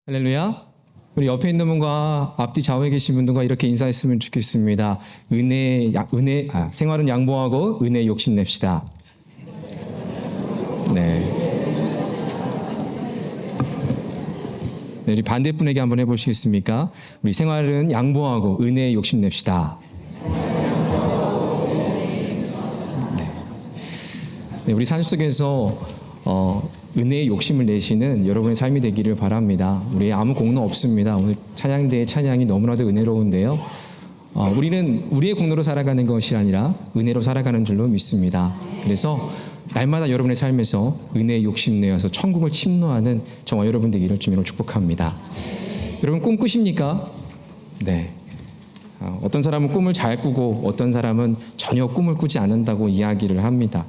할렐루야. 우리 옆에 있는 분과 앞뒤 좌우에 계신 분들과 이렇게 인사했으면 좋겠습니다. 생활은 양보하고 은혜 욕심냅시다. 네. 우리 반대분에게 한번 해보시겠습니까? 우리 생활은 양보하고 은혜 욕심냅시다. 네, 우리 삶 속에서 은혜의 욕심을 내시는 여러분의 삶이 되기를 바랍니다. 우리의 아무 공로 없습니다. 오늘 찬양대의 찬양이 너무나도 은혜로운데요. 우리는 우리의 공로로 살아가는 것이 아니라 은혜로 살아가는 줄로 믿습니다. 그래서 날마다 여러분의 삶에서 은혜의 욕심 내어서 천국을 침노하는 저와 여러분 되기를 주님으로 축복합니다. 여러분 꿈 꾸십니까? 네. 어떤 사람은 꿈을 잘 꾸고 어떤 사람은 전혀 꿈을 꾸지 않는다고 이야기를 합니다.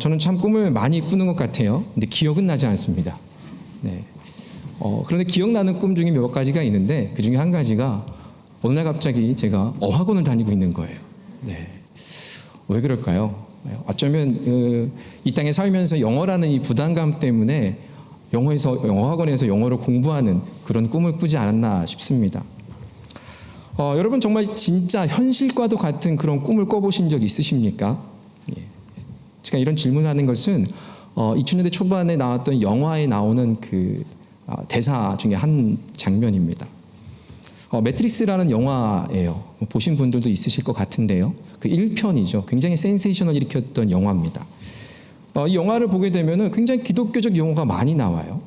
저는 참 꿈을 많이 꾸는 것 같아요. 근데 기억은 나지 않습니다. 네. 그런데 기억나는 꿈 중에 몇 가지가 있는데 그 중에 한 가지가 어느 날 갑자기 제가 어학원을 다니고 있는 거예요. 네. 왜 그럴까요? 어쩌면 이 땅에 살면서 영어라는 이 부담감 때문에 어학원에서 영어를 공부하는 그런 꿈을 꾸지 않았나 싶습니다. 여러분 정말 진짜 현실과도 같은 그런 꿈을 꿔보신 적 있으십니까? 제가 이런 질문을 하는 것은 2000년대 초반에 나왔던 영화에 나오는 그 대사 중에 한 장면입니다. 매트릭스라는 영화예요. 보신 분들도 있으실 것 같은데요. 그 1편이죠. 굉장히 센세이션을 일으켰던 영화입니다. 이 영화를 보게 되면 굉장히 기독교적 용어가 많이 나와요.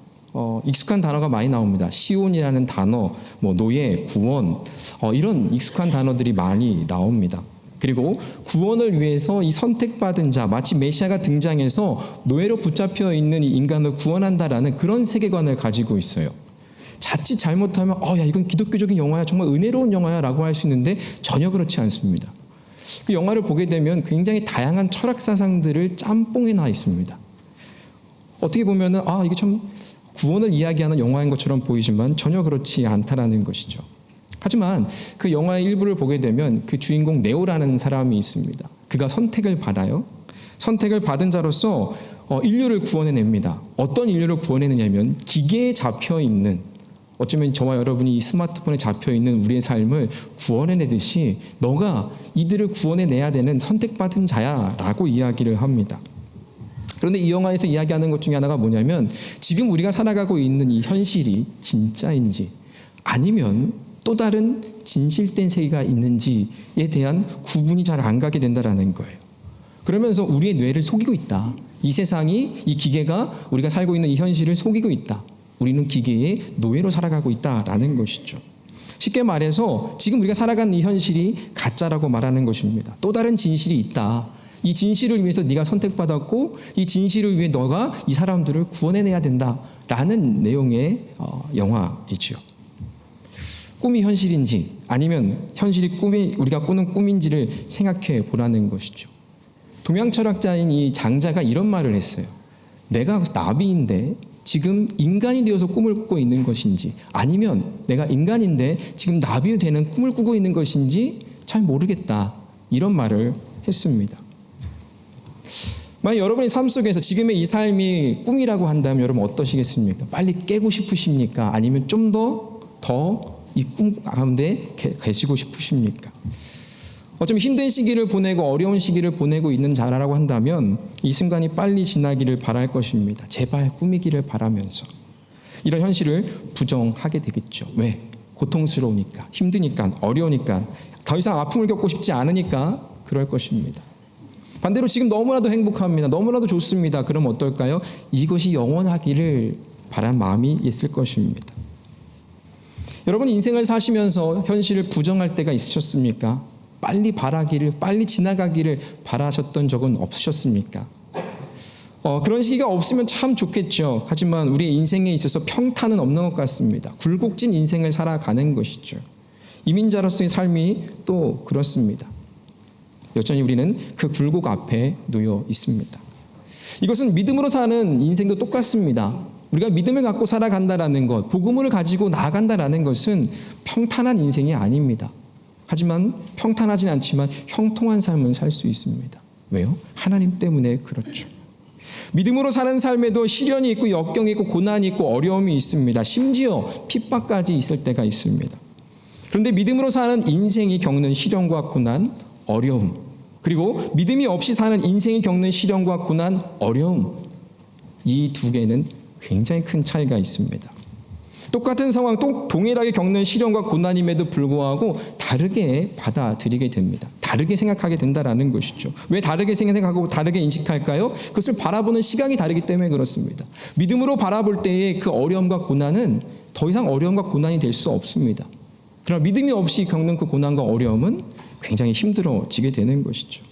익숙한 단어가 많이 나옵니다. 시온이라는 단어, 노예, 구원, 이런 익숙한 단어들이 많이 나옵니다. 그리고 구원을 위해서 이 선택받은 자, 마치 메시아가 등장해서 노예로 붙잡혀 있는 이 인간을 구원한다라는 그런 세계관을 가지고 있어요. 자칫 잘못하면 야 이건 기독교적인 영화야, 정말 은혜로운 영화야 라고 할 수 있는데 전혀 그렇지 않습니다. 그 영화를 보게 되면 굉장히 다양한 철학 사상들을 짬뽕해 놔 있습니다. 어떻게 보면은 이게 참 구원을 이야기하는 영화인 것처럼 보이지만 전혀 그렇지 않다라는 것이죠. 하지만 그 영화의 일부를 보게 되면 그 주인공 네오라는 사람이 있습니다. 그가 선택을 받아요. 선택을 받은 자로서 인류를 구원해냅니다. 어떤 인류를 구원해내냐면 기계에 잡혀있는, 어쩌면 저와 여러분이 이 스마트폰에 잡혀있는 우리의 삶을 구원해내듯이 너가 이들을 구원해내야 되는 선택받은 자야 라고 이야기를 합니다. 그런데 이 영화에서 이야기하는 것 중에 하나가 뭐냐면 지금 우리가 살아가고 있는 이 현실이 진짜인지 아니면 또 다른 진실된 세계가 있는지에 대한 구분이 잘 안 가게 된다는 거예요. 그러면서 우리의 뇌를 속이고 있다. 이 세상이, 이 기계가 우리가 살고 있는 이 현실을 속이고 있다. 우리는 기계의 노예로 살아가고 있다라는 것이죠. 쉽게 말해서 지금 우리가 살아가는 이 현실이 가짜라고 말하는 것입니다. 또 다른 진실이 있다. 이 진실을 위해서 네가 선택받았고 이 진실을 위해 너가 이 사람들을 구원해내야 된다라는 내용의 영화이죠. 꿈이 현실인지 아니면 현실이 우리가 꾸는 꿈인지를 생각해 보라는 것이죠. 동양 철학자인 이 장자가 이런 말을 했어요. 내가 나비인데 지금 인간이 되어서 꿈을 꾸고 있는 것인지 아니면 내가 인간인데 지금 나비 되는 꿈을 꾸고 있는 것인지 잘 모르겠다. 이런 말을 했습니다. 만약 여러분의 삶 속에서 지금의 이 삶이 꿈이라고 한다면 여러분 어떠시겠습니까? 빨리 깨고 싶으십니까? 아니면 좀 더 이 꿈 가운데 계시고 싶으십니까? 어쩌면 힘든 시기를 보내고 어려운 시기를 보내고 있는 자라고 한다면 이 순간이 빨리 지나기를 바랄 것입니다. 제발 꿈이기를 바라면서 이런 현실을 부정하게 되겠죠. 왜? 고통스러우니까, 힘드니까, 어려우니까, 더 이상 아픔을 겪고 싶지 않으니까 그럴 것입니다. 반대로 지금 너무나도 행복합니다. 너무나도 좋습니다. 그럼 어떨까요? 이것이 영원하기를 바란 마음이 있을 것입니다. 여러분 인생을 사시면서 현실을 부정할 때가 있으셨습니까? 빨리 바라기를, 빨리 지나가기를 바라셨던 적은 없으셨습니까? 그런 시기가 없으면 참 좋겠죠. 하지만 우리의 인생에 있어서 평탄은 없는 것 같습니다. 굴곡진 인생을 살아가는 것이죠. 이민자로서의 삶이 또 그렇습니다. 여전히 우리는 그 굴곡 앞에 놓여 있습니다. 이것은 믿음으로 사는 인생도 똑같습니다. 우리가 믿음을 갖고 살아간다라는 것, 복음을 가지고 나아간다라는 것은 평탄한 인생이 아닙니다. 하지만 평탄하진 않지만 형통한 삶을 살 수 있습니다. 왜요? 하나님 때문에 그렇죠. 믿음으로 사는 삶에도 시련이 있고 역경이 있고 고난이 있고 어려움이 있습니다. 심지어 핍박까지 있을 때가 있습니다. 그런데 믿음으로 사는 인생이 겪는 시련과 고난, 어려움, 그리고 믿음이 없이 사는 인생이 겪는 시련과 고난, 어려움, 이 두 개는 굉장히 큰 차이가 있습니다. 똑같은 상황, 동일하게 겪는 시련과 고난임에도 불구하고 다르게 받아들이게 됩니다. 다르게 생각하게 된다는 것이죠. 왜 다르게 생각하고 다르게 인식할까요? 그것을 바라보는 시각이 다르기 때문에 그렇습니다. 믿음으로 바라볼 때의 그 어려움과 고난은 더 이상 어려움과 고난이 될 수 없습니다. 그러나 믿음이 없이 겪는 그 고난과 어려움은 굉장히 힘들어지게 되는 것이죠.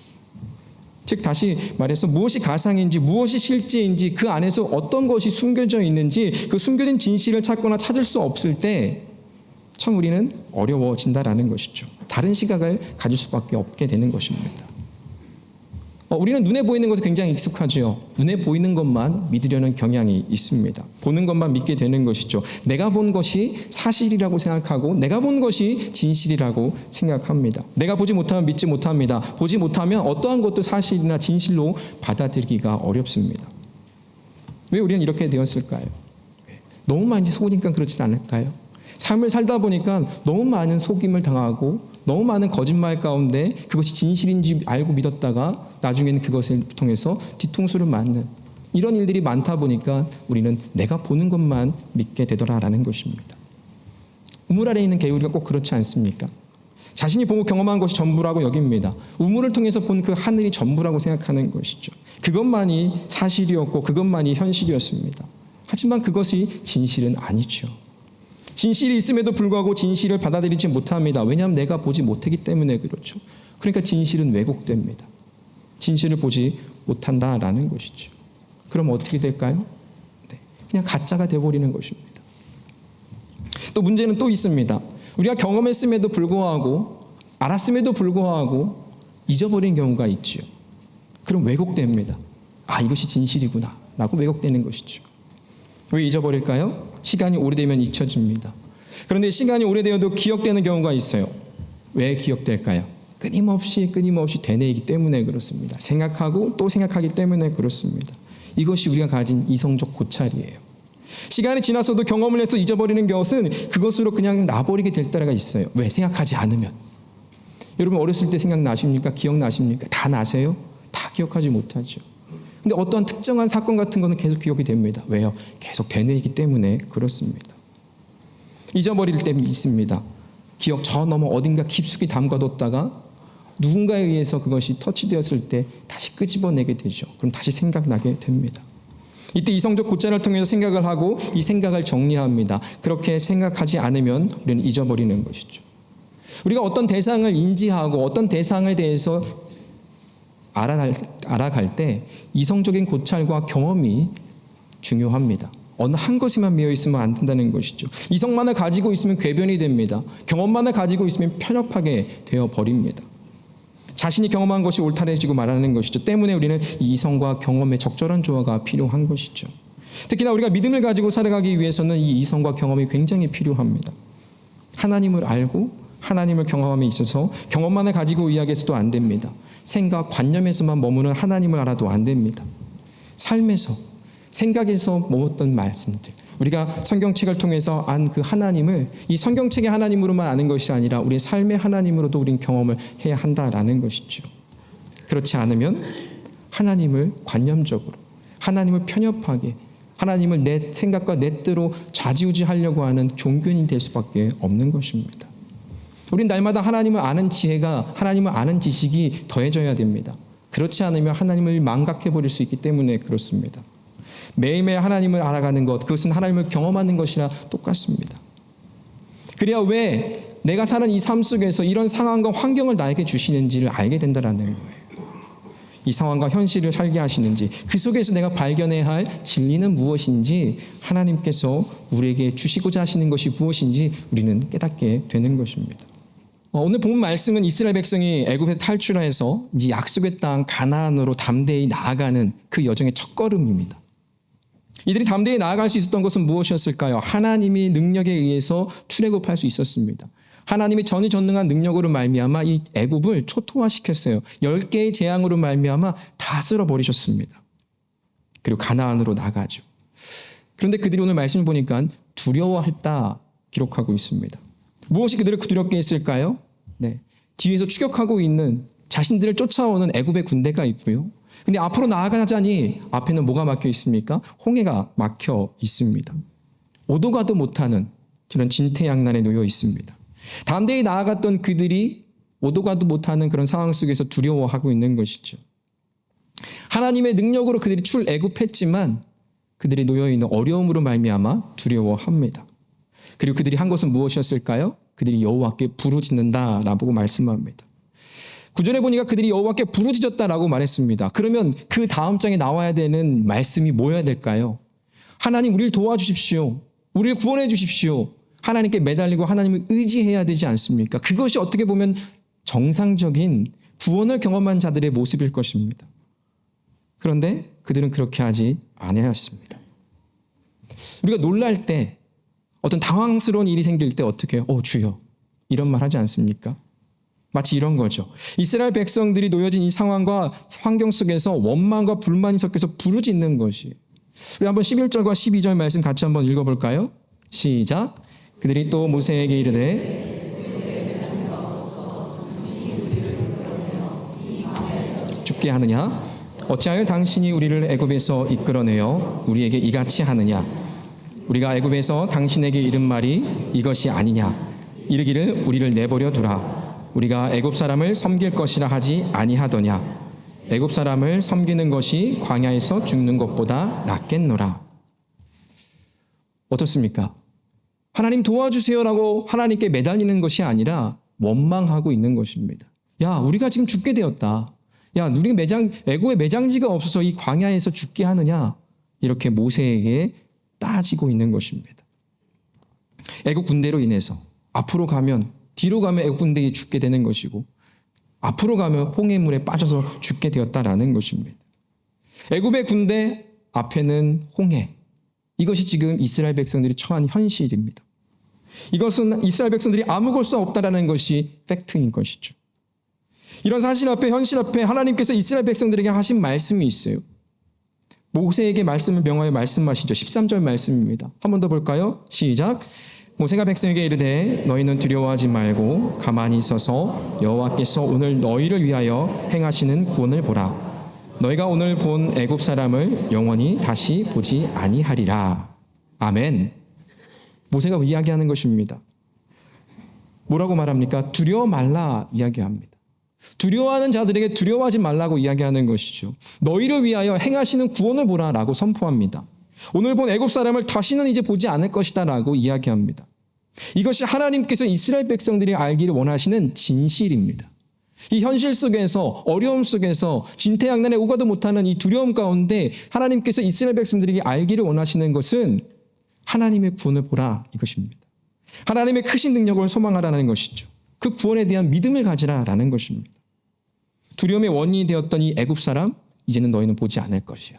즉 다시 말해서 무엇이 가상인지 무엇이 실제인지 그 안에서 어떤 것이 숨겨져 있는지 그 숨겨진 진실을 찾거나 찾을 수 없을 때 참 우리는 어려워진다라는 것이죠. 다른 시각을 가질 수밖에 없게 되는 것입니다. 우리는 눈에 보이는 것에 굉장히 익숙하죠. 눈에 보이는 것만 믿으려는 경향이 있습니다. 보는 것만 믿게 되는 것이죠. 내가 본 것이 사실이라고 생각하고 내가 본 것이 진실이라고 생각합니다. 내가 보지 못하면 믿지 못합니다. 보지 못하면 어떠한 것도 사실이나 진실로 받아들이기가 어렵습니다. 왜 우리는 이렇게 되었을까요? 너무 많이 속으니까 그렇진 않을까요? 삶을 살다 보니까 너무 많은 속임을 당하고 너무 많은 거짓말 가운데 그것이 진실인지 알고 믿었다가 나중에는 그것을 통해서 뒤통수를 맞는 이런 일들이 많다 보니까 우리는 내가 보는 것만 믿게 되더라라는 것입니다. 우물 아래에 있는 개구리가 꼭 그렇지 않습니까? 자신이 보고 경험한 것이 전부라고 여깁니다. 우물을 통해서 본 그 하늘이 전부라고 생각하는 것이죠. 그것만이 사실이었고 그것만이 현실이었습니다. 하지만 그것이 진실은 아니죠. 진실이 있음에도 불구하고 진실을 받아들이지 못합니다. 왜냐하면 내가 보지 못하기 때문에 그렇죠. 그러니까 진실은 왜곡됩니다. 진실을 보지 못한다라는 것이죠. 그럼 어떻게 될까요? 네, 그냥 가짜가 되어버리는 것입니다. 또 문제는 또 있습니다. 우리가 경험했음에도 불구하고 알았음에도 불구하고 잊어버린 경우가 있죠. 그럼 왜곡됩니다. 이것이 진실이구나 라고 왜곡되는 것이죠. 왜 잊어버릴까요? 시간이 오래되면 잊혀집니다. 그런데 시간이 오래되어도 기억되는 경우가 있어요. 왜 기억될까요? 끊임없이 되뇌이기 때문에 그렇습니다. 생각하고 또 생각하기 때문에 그렇습니다. 이것이 우리가 가진 이성적 고찰이에요. 시간이 지났어도 경험을 해서 잊어버리는 것은 그것으로 그냥 놔버리게 될 때가 있어요. 왜? 생각하지 않으면. 여러분 어렸을 때 생각나십니까? 기억나십니까? 다 나세요? 다 기억하지 못하죠. 근데 어떠한 특정한 사건 같은 거는 계속 기억이 됩니다. 왜요? 계속 되뇌이기 때문에 그렇습니다. 잊어버릴 때 있습니다. 기억 저 너머 어딘가 깊숙이 담가뒀다가 누군가에 의해서 그것이 터치되었을 때 다시 끄집어내게 되죠. 그럼 다시 생각나게 됩니다. 이때 이성적 고찰을 통해서 생각을 하고 이 생각을 정리합니다. 그렇게 생각하지 않으면 우리는 잊어버리는 것이죠. 우리가 어떤 대상을 인지하고 어떤 대상에 대해서 알아갈 때 이성적인 고찰과 경험이 중요합니다. 어느 한 것에만 매여 있으면 안 된다는 것이죠. 이성만을 가지고 있으면 궤변이 됩니다. 경험만을 가지고 있으면 편협하게 되어버립니다. 자신이 경험한 것이 옳다해지고 말하는 것이죠. 때문에 우리는 이 이성과 경험의 적절한 조화가 필요한 것이죠. 특히나 우리가 믿음을 가지고 살아가기 위해서는 이 이성과 경험이 굉장히 필요합니다. 하나님을 알고 하나님을 경험함에 있어서 경험만을 가지고 이야기해서도 안 됩니다. 생각, 관념에서만 머무는 하나님을 알아도 안 됩니다. 삶에서, 생각에서 머물렀던 말씀들, 우리가 성경책을 통해서 안 그 하나님을 이 성경책의 하나님으로만 아는 것이 아니라 우리의 삶의 하나님으로도 우리는 경험을 해야 한다라는 것이죠. 그렇지 않으면 하나님을 관념적으로, 하나님을 편협하게, 하나님을 내 생각과 내 뜻대로 좌지우지하려고 하는 종교인이 될 수밖에 없는 것입니다. 우린 날마다 하나님을 아는 지혜가, 하나님을 아는 지식이 더해져야 됩니다. 그렇지 않으면 하나님을 망각해버릴 수 있기 때문에 그렇습니다. 매일매일 하나님을 알아가는 것, 그것은 하나님을 경험하는 것이라 똑같습니다. 그래야 왜 내가 사는 이 삶 속에서 이런 상황과 환경을 나에게 주시는지를 알게 된다는 거예요. 이 상황과 현실을 살게 하시는지, 그 속에서 내가 발견해야 할 진리는 무엇인지, 하나님께서 우리에게 주시고자 하시는 것이 무엇인지 우리는 깨닫게 되는 것입니다. 오늘 본 말씀은 이스라엘 백성이 애굽에서 탈출해서 이제 약속의 땅 가나안으로 담대히 나아가는 그 여정의 첫걸음입니다. 이들이 담대히 나아갈 수 있었던 것은 무엇이었을까요? 하나님이 능력에 의해서 출애굽할 수 있었습니다. 하나님이 전지전능한 능력으로 말미암아 이 애굽을 초토화시켰어요. 10개의 재앙으로 말미암아 다 쓸어버리셨습니다. 그리고 가나안으로 나가죠. 그런데 그들이 오늘 말씀을 보니까 두려워했다 기록하고 있습니다. 무엇이 그들을 두렵게 했을까요? 네, 뒤에서 추격하고 있는 자신들을 쫓아오는 애굽의 군대가 있고요. 근데 앞으로 나아가자니 앞에는 뭐가 막혀 있습니까? 홍해가 막혀 있습니다. 오도 가도 못하는 그런 진퇴양난에 놓여 있습니다. 담대히 나아갔던 그들이 오도 가도 못하는 그런 상황 속에서 두려워하고 있는 것이죠. 하나님의 능력으로 그들이 출애굽했지만 그들이 놓여있는 어려움으로 말미암아 두려워합니다. 그리고 그들이 한 것은 무엇이었을까요? 그들이 여호와께 부르짖는다라고 말씀합니다. 9절에 보니까 그들이 여호와께 부르짖었다라고 말했습니다. 그러면 그 다음 장에 나와야 되는 말씀이 뭐여야 될까요? 하나님 우리를 도와주십시오. 우리를 구원해 주십시오. 하나님께 매달리고 하나님을 의지해야 되지 않습니까? 그것이 어떻게 보면 정상적인 구원을 경험한 자들의 모습일 것입니다. 그런데 그들은 그렇게 하지 아니하였습니다. 우리가 놀랄 때 어떤 당황스러운 일이 생길 때 어떻게 해요? 주여 이런 말 하지 않습니까? 마치 이런 거죠. 이스라엘 백성들이 놓여진 이 상황과 환경 속에서 원망과 불만이 섞여서 부르짖는 것이. 우리 한번 11절과 12절 말씀 같이 한번 읽어볼까요? 시작. 그들이 또 모세에게 이르되 죽게 하느냐? 어찌하여 당신이 우리를 애굽에서 이끌어내어 우리에게 이같이 하느냐? 우리가 애굽에서 당신에게 이른 말이 이것이 아니냐? 이르기를 우리를 내버려 두라. 우리가 애굽 사람을 섬길 것이라 하지 아니하더냐? 애굽 사람을 섬기는 것이 광야에서 죽는 것보다 낫겠노라. 어떻습니까? 하나님 도와주세요라고 하나님께 매달리는 것이 아니라 원망하고 있는 것입니다. 야, 우리가 지금 죽게 되었다. 야, 우리 애굽에 매장지가 없어서 이 광야에서 죽게 하느냐? 이렇게 모세에게 따지고 있는 것입니다. 애굽 군대로 인해서 앞으로 가면 뒤로 가면 애굽 군대에 죽게 되는 것이고 앞으로 가면 홍해물에 빠져서 죽게 되었다라는 것입니다. 애굽의 군대 앞에는 홍해. 이것이 지금 이스라엘 백성들이 처한 현실입니다. 이것은 이스라엘 백성들이 아무걸 수 없다라는 것이 팩트인 것이죠. 이런 사실 앞에 현실 앞에 하나님께서 이스라엘 백성들에게 하신 말씀이 있어요. 모세에게 말씀을 명하여 말씀하시죠. 13절 말씀입니다. 한 번 더 볼까요? 시작. 모세가 백성에게 이르되 너희는 두려워하지 말고 가만히 서서 여호와께서 오늘 너희를 위하여 행하시는 구원을 보라. 너희가 오늘 본 애굽 사람을 영원히 다시 보지 아니하리라. 아멘. 모세가 이야기하는 것입니다. 뭐라고 말합니까? 두려워 말라 이야기합니다. 두려워하는 자들에게 두려워하지 말라고 이야기하는 것이죠. 너희를 위하여 행하시는 구원을 보라라고 선포합니다. 오늘 본 애굽 사람을 다시는 이제 보지 않을 것이다라고 이야기합니다. 이것이 하나님께서 이스라엘 백성들이 알기를 원하시는 진실입니다. 이 현실 속에서 어려움 속에서 진퇴양난에 오가도 못하는 이 두려움 가운데 하나님께서 이스라엘 백성들이 알기를 원하시는 것은 하나님의 구원을 보라 이것입니다. 하나님의 크신 능력을 소망하라는 것이죠. 그 구원에 대한 믿음을 가지라라는 것입니다. 두려움의 원인이 되었던 이 애굽 사람 이제는 너희는 보지 않을 것이야.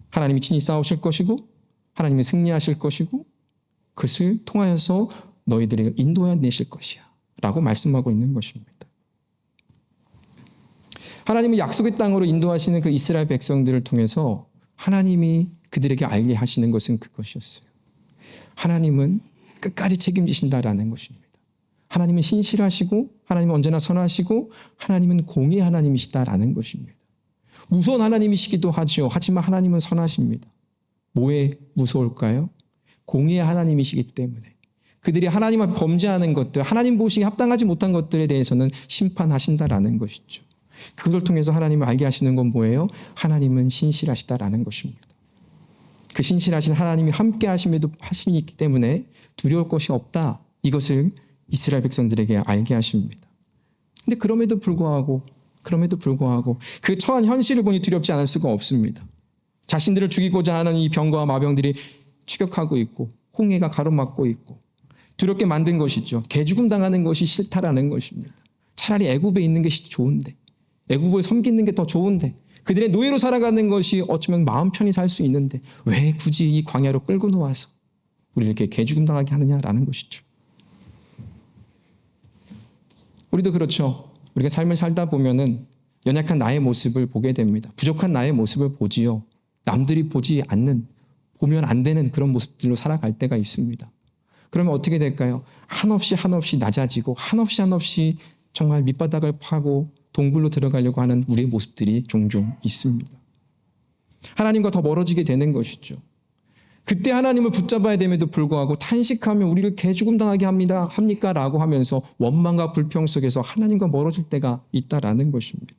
하나님이 친히 싸우실 것이고 하나님이 승리하실 것이고 그것을 통하여서 너희들을 인도해내실 것이야 라고 말씀하고 있는 것입니다. 하나님은 약속의 땅으로 인도하시는 그 이스라엘 백성들을 통해서 하나님이 그들에게 알게 하시는 것은 그것이었어요. 하나님은 끝까지 책임지신다라는 것입니다. 하나님은 신실하시고 하나님은 언제나 선하시고 하나님은 공의의 하나님이시다라는 것입니다. 무서운 하나님이시기도 하죠. 하지만 하나님은 선하십니다. 뭐에 무서울까요? 공의의 하나님이시기 때문에 그들이 하나님 앞에 범죄하는 것들, 하나님 보시기에 합당하지 못한 것들에 대해서는 심판하신다라는 것이죠. 그것을 통해서 하나님을 알게 하시는 건 뭐예요? 하나님은 신실하시다라는 것입니다. 그 신실하신 하나님이 함께 하심에도 하심이 있기 때문에 두려울 것이 없다. 이것을 이스라엘 백성들에게 알게 하십니다. 근데 그럼에도 불구하고 그 처한 현실을 보니 두렵지 않을 수가 없습니다. 자신들을 죽이고자 하는 이 병과 마병들이 추격하고 있고 홍해가 가로막고 있고 두렵게 만든 것이죠. 개죽음 당하는 것이 싫다라는 것입니다. 차라리 애굽에 있는 것이 좋은데 애굽을 섬기는 게 더 좋은데 그들의 노예로 살아가는 것이 어쩌면 마음 편히 살 수 있는데 왜 굳이 이 광야로 끌고 놓아서 우리를 이렇게 개죽음 당하게 하느냐라는 것이죠. 우리도 그렇죠. 우리가 삶을 살다 보면은 연약한 나의 모습을 보게 됩니다. 부족한 나의 모습을 보지요. 남들이 보지 않는, 보면 안 되는 그런 모습들로 살아갈 때가 있습니다. 그러면 어떻게 될까요? 한없이 낮아지고 한없이 정말 밑바닥을 파고 동굴로 들어가려고 하는 우리의 모습들이 종종 있습니다. 하나님과 더 멀어지게 되는 것이죠. 그때 하나님을 붙잡아야 됨에도 불구하고 탄식하며 우리를 개죽음 당하게 합니까? 라고 하면서 원망과 불평 속에서 하나님과 멀어질 때가 있다라는 것입니다.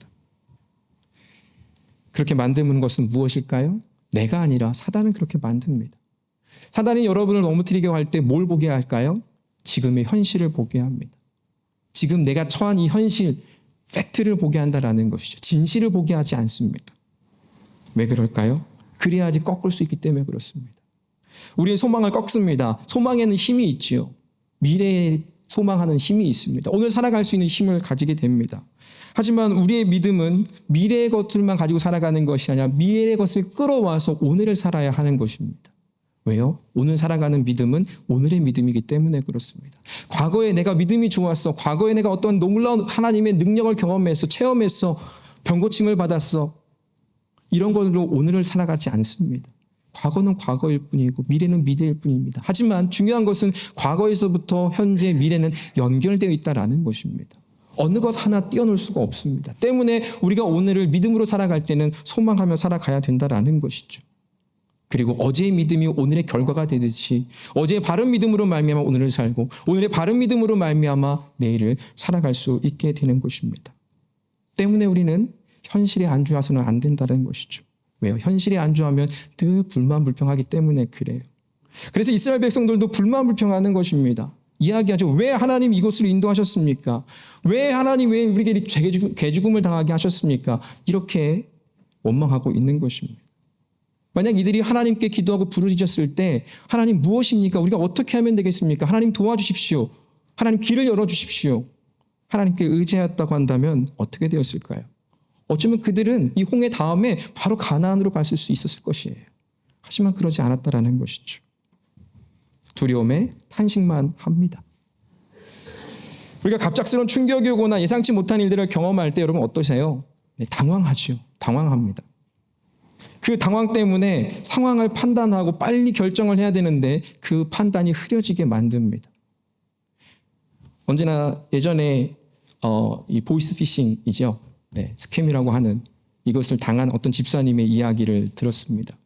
그렇게 만드는 것은 무엇일까요? 내가 아니라 사단은 그렇게 만듭니다. 사단이 여러분을 넘어뜨리게 할 때 뭘 보게 할까요? 지금의 현실을 보게 합니다. 지금 내가 처한 이 현실, 팩트를 보게 한다라는 것이죠. 진실을 보게 하지 않습니다. 왜 그럴까요? 그래야지 꺾을 수 있기 때문에 그렇습니다. 우리의 소망을 꺾습니다. 소망에는 힘이 있지요. 미래에 소망하는 힘이 있습니다. 오늘 살아갈 수 있는 힘을 가지게 됩니다. 하지만 우리의 믿음은 미래의 것들만 가지고 살아가는 것이 아니라 미래의 것을 끌어와서 오늘을 살아야 하는 것입니다. 왜요? 오늘 살아가는 믿음은 오늘의 믿음이기 때문에 그렇습니다. 과거에 내가 믿음이 좋았어. 과거에 내가 어떤 놀라운 하나님의 능력을 경험했어. 체험했어. 병고침을 받았어. 이런 걸로 오늘을 살아가지 않습니다. 과거는 과거일 뿐이고 미래는 미래일 뿐입니다. 하지만 중요한 것은 과거에서부터 현재 미래는 연결되어 있다는 것입니다. 어느 것 하나 띄어놓을 수가 없습니다. 때문에 우리가 오늘을 믿음으로 살아갈 때는 소망하며 살아가야 된다는 것이죠. 그리고 어제의 믿음이 오늘의 결과가 되듯이 어제의 바른 믿음으로 말미암아 오늘을 살고 오늘의 바른 믿음으로 말미암아 내일을 살아갈 수 있게 되는 것입니다. 때문에 우리는 현실에 안주해서는 안 된다는 것이죠. 왜요? 현실에 안주하면 늘 불만불평하기 때문에 그래요. 그래서 이스라엘 백성들도 불만불평하는 것입니다. 이야기하죠. 왜 하나님 이곳으로 인도하셨습니까? 왜 하나님 왜 우리에게 개죽음을 당하게 하셨습니까? 이렇게 원망하고 있는 것입니다. 만약 이들이 하나님께 기도하고 부르짖었을 때 하나님 무엇입니까? 우리가 어떻게 하면 되겠습니까? 하나님 도와주십시오. 하나님 길을 열어주십시오. 하나님께 의지하였다고 한다면 어떻게 되었을까요? 어쩌면 그들은 이 홍해 다음에 바로 가나안으로 갔을 수 있었을 것이에요. 하지만 그러지 않았다라는 것이죠. 두려움에 탄식만 합니다. 우리가 갑작스러운 충격이 오거나 예상치 못한 일들을 경험할 때 여러분 어떠세요? 네, 당황하죠. 당황합니다. 그 당황 때문에 상황을 판단하고 빨리 결정을 해야 되는데 그 판단이 흐려지게 만듭니다. 언제나 예전에 이 보이스피싱이죠. 네, 스캠이라고 하는 이것을 당한 어떤 집사님의 이야기를 들었습니다.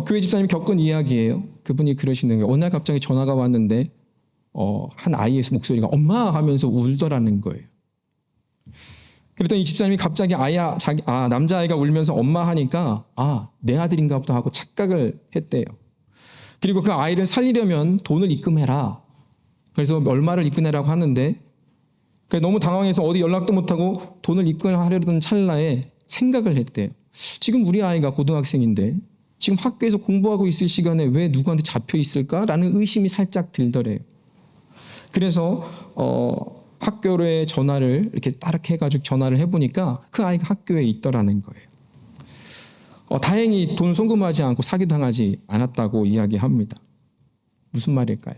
교회 집사님이 겪은 이야기예요. 그분이 그러시는 거예요. 어느 날 갑자기 전화가 왔는데 한 아이의 목소리가 엄마 하면서 울더라는 거예요. 그랬더니 이 집사님이 갑자기 남자아이가 울면서 엄마 하니까 내 아들인가 보다 하고 착각을 했대요. 그리고 그 아이를 살리려면 돈을 입금해라. 그래서 얼마를 입금해라고 하는데 너무 당황해서 어디 연락도 못하고 돈을 입금하려던 찰나에 생각을 했대요. 지금 우리 아이가 고등학생인데 지금 학교에서 공부하고 있을 시간에 왜 누구한테 잡혀 있을까라는 의심이 살짝 들더래요. 그래서 학교에 전화를 이렇게 따르게 해가지고 전화를 해보니까 그 아이가 학교에 있더라는 거예요. 다행히 돈 송금하지 않고 사기당하지 않았다고 이야기합니다. 무슨 말일까요?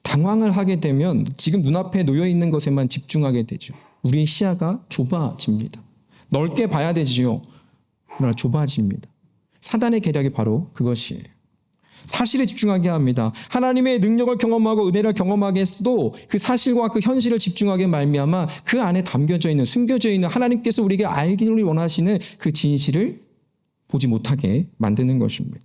당황을 하게 되면 지금 눈앞에 놓여 있는 것에만 집중하게 되죠. 우리의 시야가 좁아집니다. 넓게 봐야 되지요. 그러나 좁아집니다. 사단의 계략이 바로 그것이에요. 사실에 집중하게 합니다. 하나님의 능력을 경험하고 은혜를 경험하게 했어도 그 사실과 그 현실을 집중하게 말미암아 그 안에 담겨져 있는 숨겨져 있는 하나님께서 우리에게 알기를 원하시는 그 진실을 보지 못하게 만드는 것입니다.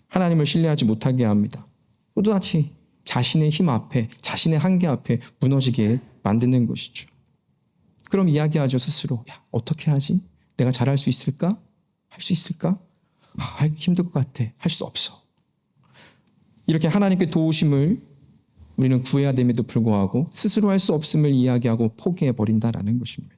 하나님을 신뢰하지 못하게 합니다. 또다시 자신의 힘 앞에 자신의 한계 앞에 무너지게 만드는 것이죠. 그럼 이야기하죠. 스스로. 어떻게 하지? 내가 잘할 수 있을까? 할 수 있을까? 힘들 것 같아. 할 수 없어. 이렇게 하나님께 도우심을 우리는 구해야 됨에도 불구하고 스스로 할 수 없음을 이야기하고 포기해버린다라는 것입니다.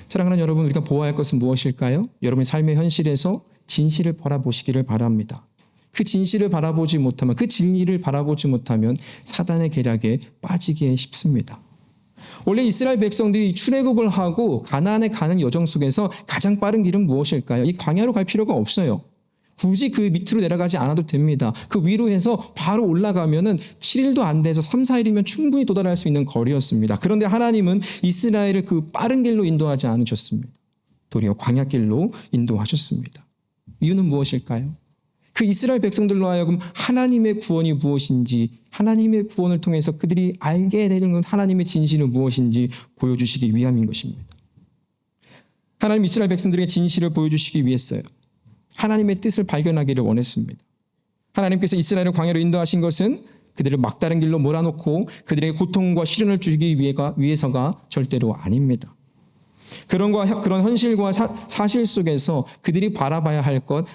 사랑하는 여러분, 우리가 보아야 할 것은 무엇일까요? 여러분의 삶의 현실에서 진실을 바라보시기를 바랍니다. 그 진실을 바라보지 못하면, 그 진리를 바라보지 못하면 사단의 계략에 빠지기에 쉽습니다. 원래 이스라엘 백성들이 출애굽을 하고 가나안에 가는 여정 속에서 가장 빠른 길은 무엇일까요? 이 광야로 갈 필요가 없어요. 굳이 그 밑으로 내려가지 않아도 됩니다. 그 위로 해서 바로 올라가면은 7일도 안 돼서 3, 4일이면 충분히 도달할 수 있는 거리였습니다. 그런데 하나님은 이스라엘을 그 빠른 길로 인도하지 않으셨습니다. 도리어 광야길로 인도하셨습니다. 이유는 무엇일까요? 그 이스라엘 백성들로 하여금 하나님의 구원이 무엇인지, 하나님의 구원을 통해서 그들이 알게 되는 하나님의 진실은 무엇인지 보여주시기 위함인 것입니다. 하나님 이스라엘 백성들에게 진실을 보여주시기 위해서요. 하나님의 뜻을 발견하기를 원했습니다. 하나님께서 이스라엘을 광야로 인도하신 것은 그들을 막다른 길로 몰아놓고 그들에게 고통과 시련을 주기 위해서가 절대로 아닙니다. 그런 현실과 사실 속에서 그들이 바라봐야 할 것,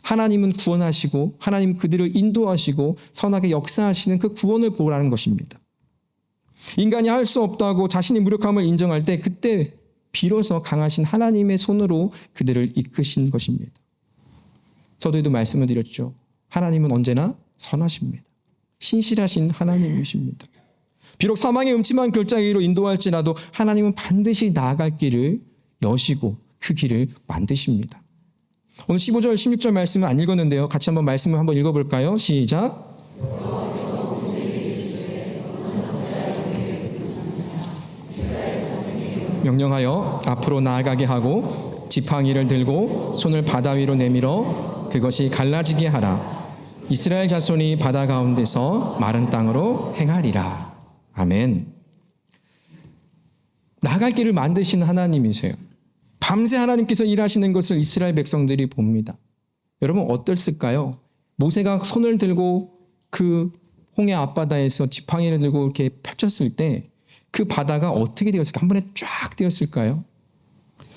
하나님은 구원하시고 하나님 그들을 인도하시고 선하게 역사하시는 그 구원을 보라는 것입니다. 인간이 할 수 없다고 자신의 무력함을 인정할 때 그때 비로소 강하신 하나님의 손으로 그들을 이끄신 것입니다. 저도에도 말씀을 드렸죠. 하나님은 언제나 선하십니다. 신실하신 하나님이십니다. 비록 사망의 음침한 골짜기로 인도할지라도 하나님은 반드시 나아갈 길을 여시고 그 길을 만드십니다. 오늘 15절, 16절 말씀은 안 읽었는데요. 같이 한번 말씀을 한번 읽어볼까요? 시작. 명령하여 앞으로 나아가게 하고 지팡이를 들고 손을 바다 위로 내밀어 그것이 갈라지게 하라. 이스라엘 자손이 바다 가운데서 마른 땅으로 행하리라. 아멘. 나아갈 길을 만드시는 하나님이세요. 밤새 하나님께서 일하시는 것을 이스라엘 백성들이 봅니다. 여러분 어땠을까요? 모세가 손을 들고 그 홍해 앞바다에서 지팡이를 들고 이렇게 펼쳤을 때 그 바다가 어떻게 되었을까? 한 번에 쫙 되었을까요?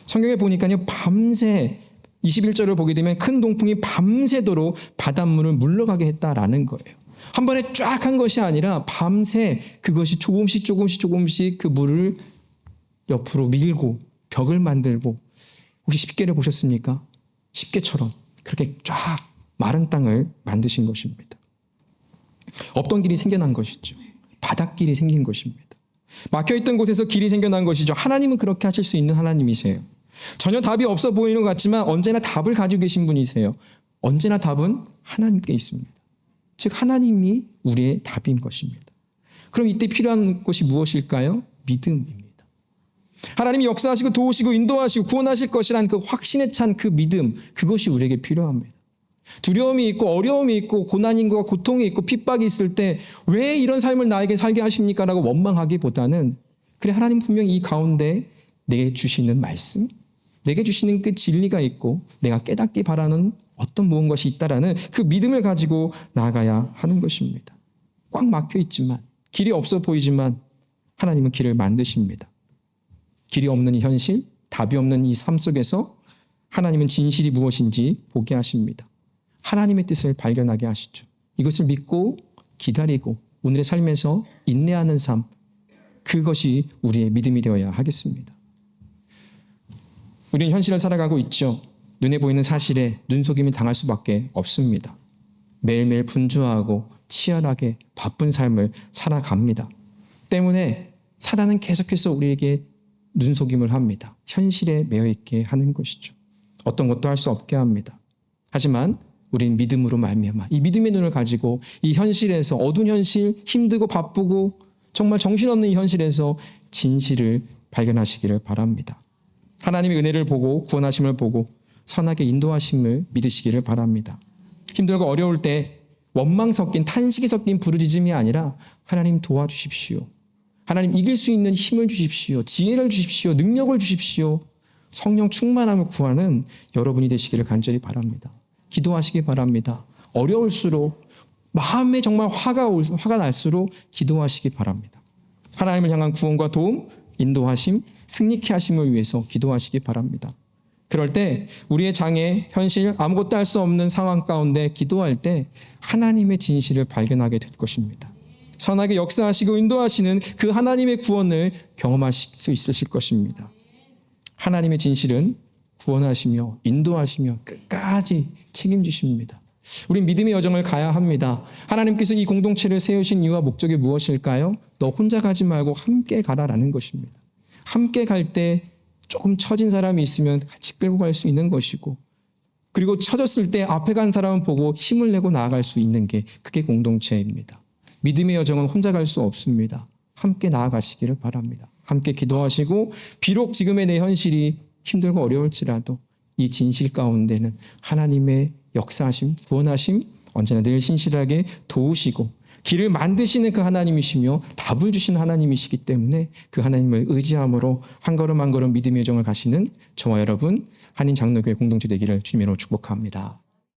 성경에 보니까요, 밤새 21절을 보게 되면 큰 동풍이 밤새도록 바닷물을 물러가게 했다라는 거예요. 한 번에 쫙 한 것이 아니라 밤새 그것이 조금씩 그 물을 옆으로 밀고 벽을 만들고, 혹시 십계를 보셨습니까? 십계처럼 그렇게 쫙 마른 땅을 만드신 것입니다. 없던 길이 생겨난 것이죠. 바닷길이 생긴 것입니다. 막혀있던 곳에서 길이 생겨난 것이죠. 하나님은 그렇게 하실 수 있는 하나님이세요. 전혀 답이 없어 보이는 것 같지만 언제나 답을 가지고 계신 분이세요. 언제나 답은 하나님께 있습니다. 즉 하나님이 우리의 답인 것입니다. 그럼 이때 필요한 것이 무엇일까요? 믿음입니다. 하나님이 역사하시고 도우시고 인도하시고 구원하실 것이란 그 확신에 찬 그 믿음, 그것이 우리에게 필요합니다. 두려움이 있고 어려움이 있고 고난과 고통이 있고 핍박이 있을 때 왜 이런 삶을 나에게 살게 하십니까? 라고 원망하기보다는 그래 하나님 분명히 이 가운데 내게 주시는 말씀, 내게 주시는 그 진리가 있고 내가 깨닫기 바라는 어떤 무언가가 있다라는 그 믿음을 가지고 나아가야 하는 것입니다. 꽉 막혀 있지만 길이 없어 보이지만 하나님은 길을 만드십니다. 길이 없는 이 현실, 답이 없는 이 삶 속에서 하나님은 진실이 무엇인지 보게 하십니다. 하나님의 뜻을 발견하게 하시죠. 이것을 믿고 기다리고 오늘의 삶에서 인내하는 삶, 그것이 우리의 믿음이 되어야 하겠습니다. 우리는 현실을 살아가고 있죠. 눈에 보이는 사실에 눈속임을 당할 수밖에 없습니다. 매일매일 분주하고 치열하게 바쁜 삶을 살아갑니다. 때문에 사단은 계속해서 우리에게 눈속임을 합니다. 현실에 매여있게 하는 것이죠. 어떤 것도 할 수 없게 합니다. 하지만 우리는 믿음으로 말미암아 이 믿음의 눈을 가지고 이 현실에서 어두운 현실, 힘들고 바쁘고 정말 정신없는 이 현실에서 진실을 발견하시기를 바랍니다. 하나님의 은혜를 보고 구원하심을 보고 선하게 인도하심을 믿으시기를 바랍니다. 힘들고 어려울 때 원망 섞인 탄식이 섞인 부르짖음이 아니라 하나님 도와주십시오. 하나님 이길 수 있는 힘을 주십시오. 지혜를 주십시오. 능력을 주십시오. 성령 충만함을 구하는 여러분이 되시기를 간절히 바랍니다. 기도하시기 바랍니다. 어려울수록 마음에 정말 화가 날수록 기도하시기 바랍니다. 하나님을 향한 구원과 도움, 인도하심, 승리케 하심을 위해서 기도하시기 바랍니다. 그럴 때 우리의 장애, 현실, 아무것도 할 수 없는 상황 가운데 기도할 때 하나님의 진실을 발견하게 될 것입니다. 선하게 역사하시고 인도하시는 그 하나님의 구원을 경험하실 수 있으실 것입니다. 하나님의 진실은 구원하시며 인도하시며 끝까지 책임지십니다. 우린 믿음의 여정을 가야 합니다. 하나님께서 이 공동체를 세우신 이유와 목적이 무엇일까요? 너 혼자 가지 말고 함께 가라라는 것입니다. 함께 갈 때 조금 처진 사람이 있으면 같이 끌고 갈 수 있는 것이고 그리고 처졌을 때 앞에 간 사람을 보고 힘을 내고 나아갈 수 있는 게 그게 공동체입니다. 믿음의 여정은 혼자 갈 수 없습니다. 함께 나아가시기를 바랍니다. 함께 기도하시고 비록 지금의 내 현실이 힘들고 어려울지라도 이 진실 가운데는 하나님의 역사하심, 구원하심 언제나 늘 신실하게 도우시고 길을 만드시는 그 하나님이시며 답을 주시는 하나님이시기 때문에 그 하나님을 의지함으로 한 걸음 한 걸음 믿음의 여정을 가시는 저와 여러분 한인 장로교회 공동체 되기를 주님으로 축복합니다.